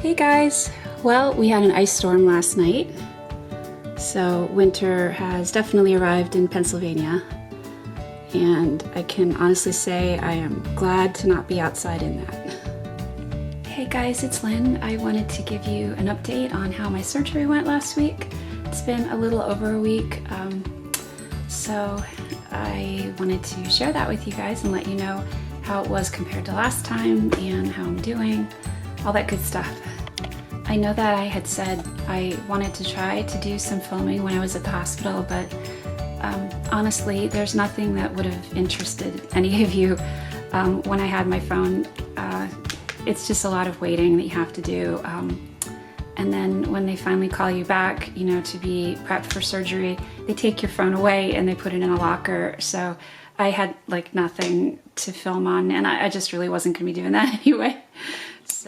Hey guys! Well, we had an ice storm last night, so winter has definitely arrived in Pennsylvania, and I can honestly say I am glad to not be outside in that. Hey guys, it's Lynn. I wanted to give you an update on how my surgery went last week. It's been a little over a week, so I wanted to share that with you guys and let you know how it was compared to last time and how I'm doing, all that good stuff. I know that I had said I wanted to try to do some filming when I was at the hospital, but honestly, there's nothing that would have interested any of you when I had my phone. It's just a lot of waiting that you have to do. And then when they finally call you back, you know, to be prepped for surgery, they take your phone away and they put it in a locker. So I had like nothing to film on, and I just really wasn't gonna be doing that anyway.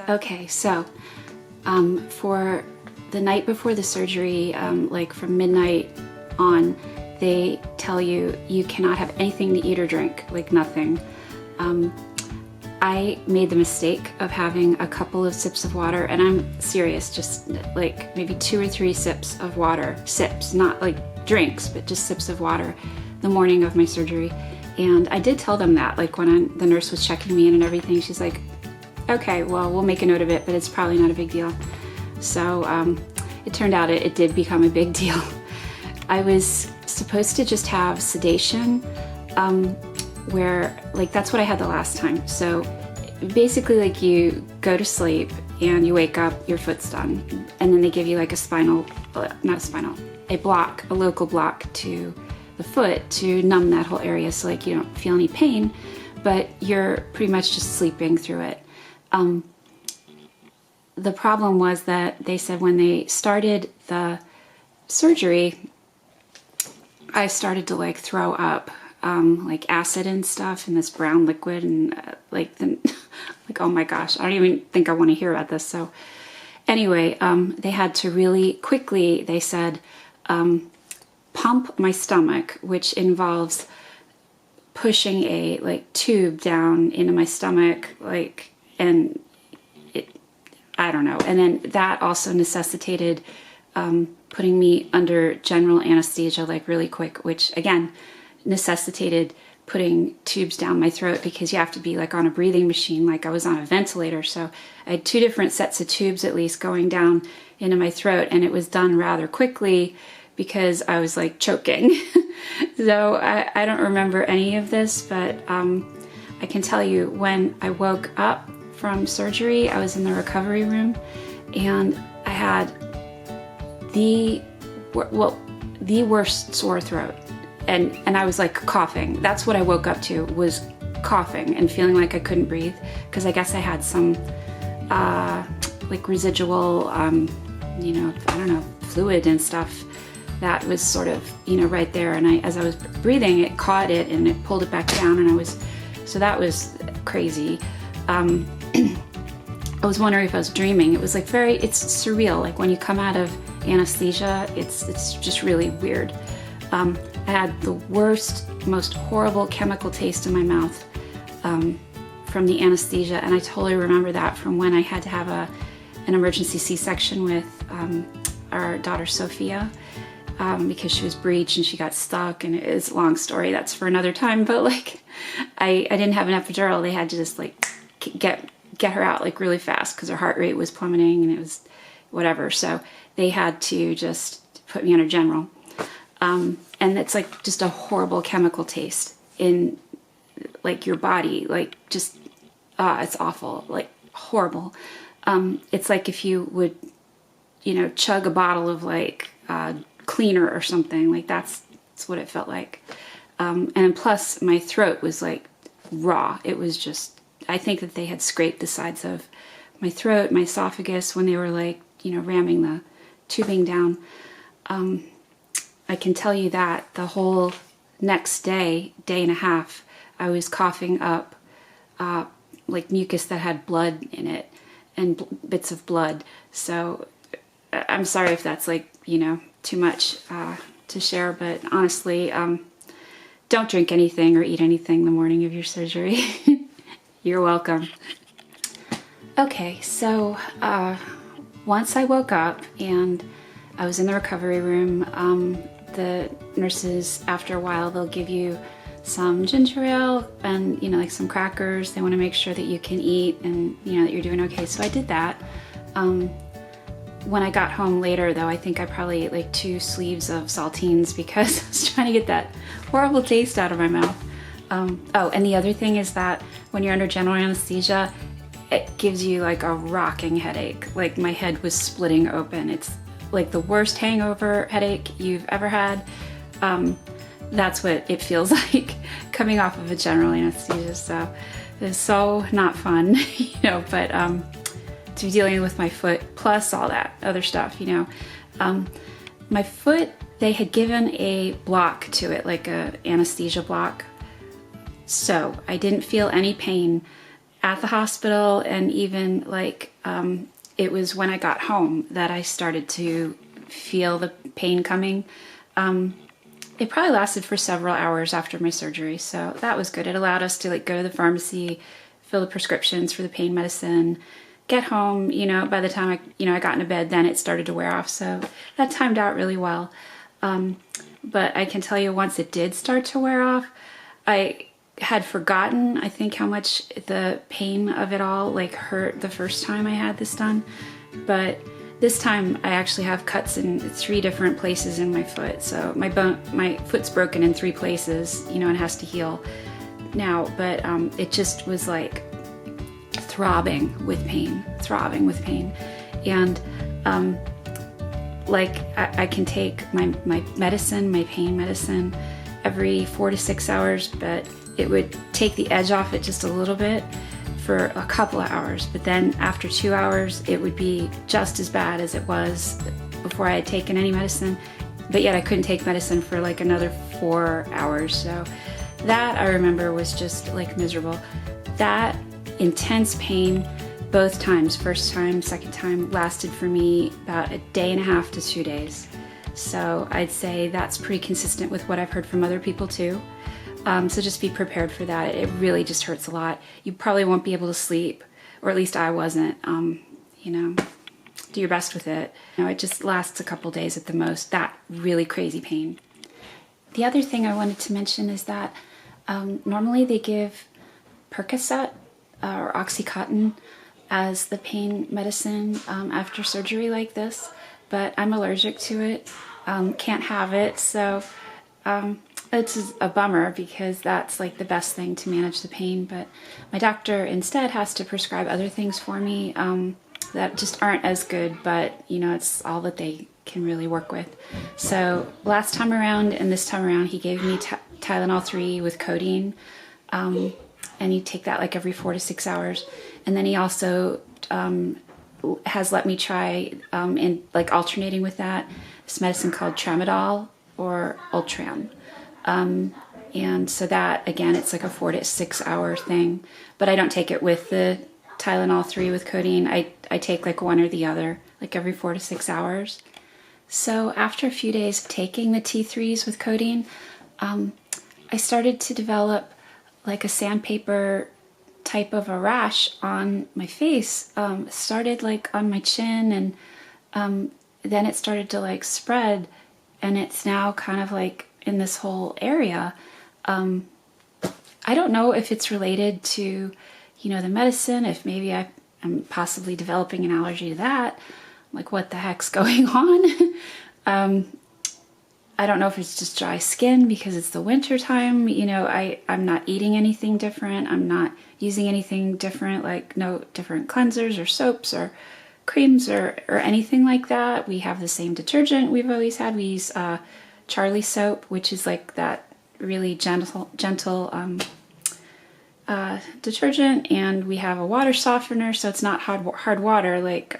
Okay, so for the night before the surgery, like from midnight on, they tell you you cannot have anything to eat or drink, like nothing. I made the mistake of having a couple of sips of water, and I'm serious, just like maybe 2 or 3 sips of water, sips, not like drinks, but just sips of water the morning of my surgery. And I did tell them that, like when the nurse was checking me in and everything, she's like, okay, well, we'll make a note of it, but it's probably not a big deal. So it turned out it did become a big deal. I was supposed to just have sedation, where like that's what I had the last time. So basically like you go to sleep and you wake up, your foot's done, and then they give you like a block, a local block to the foot to numb that whole area, so like you don't feel any pain, but you're pretty much just sleeping through it. The problem was that they said when they started the surgery, I started to like throw up like acid and stuff and this brown liquid, and like oh my gosh, I don't even think I want to hear about this. So anyway, they had to really quickly, they said, pump my stomach, which involves pushing a like tube down into my stomach, like, and I don't know. And then that also necessitated putting me under general anesthesia like really quick, which again necessitated putting tubes down my throat because you have to be like on a breathing machine, like I was on a ventilator. So I had 2 different sets of tubes at least going down into my throat, and it was done rather quickly because I was like choking. So I don't remember any of this, but I can tell you when I woke up from surgery, I was in the recovery room and I had the worst sore throat, and I was like coughing. That's what I woke up to, was coughing and feeling like I couldn't breathe, because I guess I had some like residual you know, I don't know, fluid and stuff that was sort of, you know, right there, and as I was breathing, it caught it and it pulled it back down, and so that was crazy. I was wondering if I was dreaming. It was like it's surreal. Like when you come out of anesthesia, it's just really weird. I had the worst, most horrible chemical taste in my mouth from the anesthesia, and I totally remember that from when I had to have an emergency C-section with our daughter Sophia, because she was breech and she got stuck, and it is a long story. That's for another time. But like, I didn't have an epidural. They had to just like get her out like really fast because her heart rate was plummeting and it was whatever. So they had to just put me under general. And it's like just a horrible chemical taste in like your body, like just, it's awful, like horrible. It's like if you would, you know, chug a bottle of like cleaner or something, like that's what it felt like. And plus my throat was like raw. It was just, I think that they had scraped the sides of my throat, my esophagus, when they were like, you know, ramming the tubing down. I can tell you that the whole next day and a half, I was coughing up like mucus that had blood in it and bits of blood. So I'm sorry if that's like, you know, too much to share, but honestly, don't drink anything or eat anything the morning of your surgery. You're welcome. Okay, so once I woke up and I was in the recovery room, the nurses, after a while, they'll give you some ginger ale and, you know, like some crackers. They want to make sure that you can eat and, you know, that you're doing okay. So I did that. When I got home later, though, I think I probably ate like 2 sleeves of saltines because I was trying to get that horrible taste out of my mouth. Oh, and the other thing is that when you're under general anesthesia, it gives you like a rocking headache. Like my head was splitting open. It's like the worst hangover headache you've ever had. That's what it feels like coming off of a general anesthesia. So it's so not fun, you know, but to be dealing with my foot plus all that other stuff, you know. My foot, they had given a block to it, like a anesthesia block. So I didn't feel any pain at the hospital, and even like it was when I got home that I started to feel the pain coming. It probably lasted for several hours after my surgery, so that was good. It allowed us to like go to the pharmacy, fill the prescriptions for the pain medicine, get home. You know, by the time I got into bed, then it started to wear off. So that timed out really well. But I can tell you, once it did start to wear off, I had forgotten, I think, how much the pain of it all like hurt the first time I had this done. But this time I actually have cuts in 3 different places in my foot. So my foot's broken in 3 places, you know, and has to heal now. But it just was like throbbing with pain. And like I can take my medicine, my pain medicine, every 4 to 6 hours, but it would take the edge off it just a little bit for a couple of hours. But then after 2 hours, it would be just as bad as it was before I had taken any medicine. But yet I couldn't take medicine for like another 4 hours. So that, I remember, was just like miserable. That intense pain, both times, first time, second time, lasted for me about 1.5 to 2 days. So I'd say that's pretty consistent with what I've heard from other people too. So just be prepared for that. It really just hurts a lot. You probably won't be able to sleep, or at least I wasn't. You know, do your best with it. You know, it just lasts a couple days at the most, that really crazy pain. The other thing I wanted to mention is that normally they give Percocet or Oxycontin as the pain medicine after surgery like this, but I'm allergic to it, can't have it, so it's a bummer because that's like the best thing to manage the pain. But my doctor instead has to prescribe other things for me that just aren't as good, but you know, it's all that they can really work with. So last time around and this time around, he gave me Tylenol 3 with codeine, and you take that like every 4 to 6 hours. And then he also has let me try, in like alternating with that, this medicine called Tramadol or Ultram. And so that, again, it's like a 4 to 6 hour thing, but I don't take it with the Tylenol 3 with codeine. I take like one or the other, like every 4 to 6 hours. So after a few days of taking the T3s with codeine, I started to develop like a sandpaper type of a rash on my face. Started like on my chin, and then it started to like spread, and it's now kind of like in this whole area. I don't know if it's related to, you know, the medicine, if maybe I'm possibly developing an allergy to that. Like, what the heck's going on? I don't know if it's just dry skin because it's the winter time. You know, I'm not eating anything different. I'm not using anything different, like no different cleansers or soaps or creams or anything like that. We have the same detergent we've always had. We use Charlie soap, which is like that really gentle detergent, and we have a water softener, so it's not hard water. Like,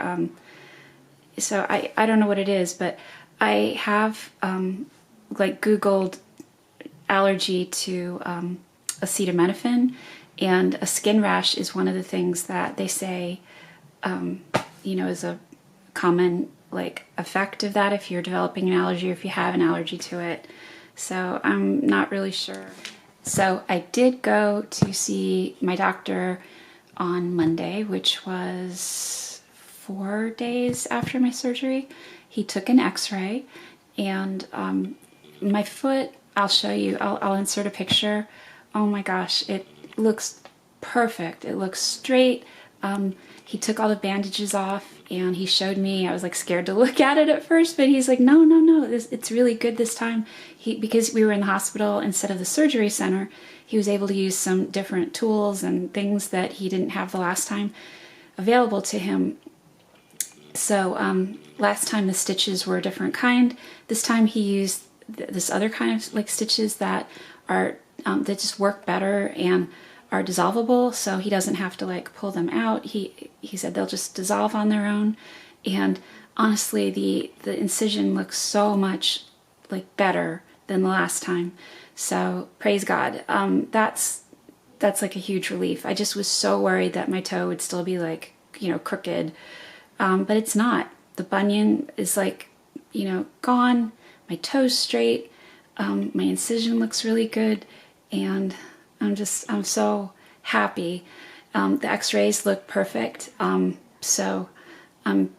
so I don't know what it is, but I have like Googled allergy to acetaminophen, and a skin rash is one of the things that they say, you know, is a common like effect of that if you're developing an allergy or if you have an allergy to it. So I'm not really sure. So I did go to see my doctor on Monday, which was 4 days after my surgery. He took an x-ray, and my foot, I'll show you, I'll insert a picture. Oh my gosh, it looks perfect. It looks straight. He took all the bandages off and he showed me. I was like scared to look at it at first, but he's like, no, it's really good this time. Because we were in the hospital instead of the surgery center, he was able to use some different tools and things that he didn't have the last time available to him. So last time the stitches were a different kind. This time he used this other kind of like stitches that are that just work better and are dissolvable, so he doesn't have to like pull them out. He said they'll just dissolve on their own, and honestly the incision looks so much like better than the last time. So praise God. That's like a huge relief. I just was so worried that my toe would still be like, you know, crooked, but it's not. The bunion is like, you know, gone. My toe's straight. My incision looks really good, and I'm so happy. The x-rays look perfect. So I'm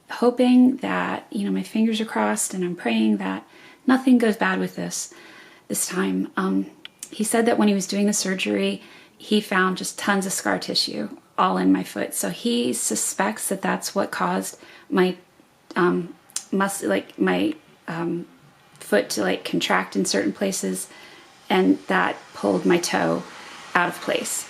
hoping that, you know, my fingers are crossed, and I'm praying that nothing goes bad with this time. He said that when he was doing the surgery, he found just tons of scar tissue all in my foot. So he suspects that that's what caused my foot to like contract in certain places, and that pulled my toe out of place.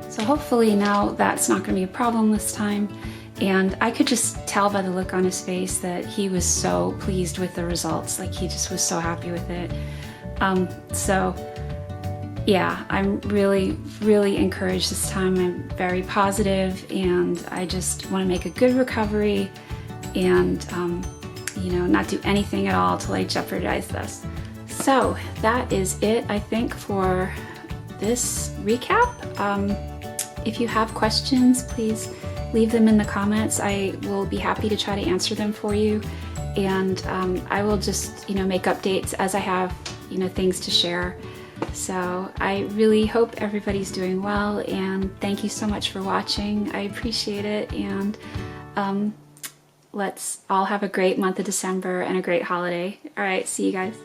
So hopefully now that's not going to be a problem this time, and I could just tell by the look on his face that he was so pleased with the results. Like, he just was so happy with it. So yeah, I'm really, really encouraged this time. I'm very positive, and I just want to make a good recovery and, you know, not do anything at all to like jeopardize this. So that is it, I think, for this recap. If you have questions, please leave them in the comments. I will be happy to try to answer them for you. And I will just, you know, make updates as I have, you know, things to share. So I really hope everybody's doing well, and thank you so much for watching. I appreciate it, and let's all have a great month of December and a great holiday. All right, see you guys.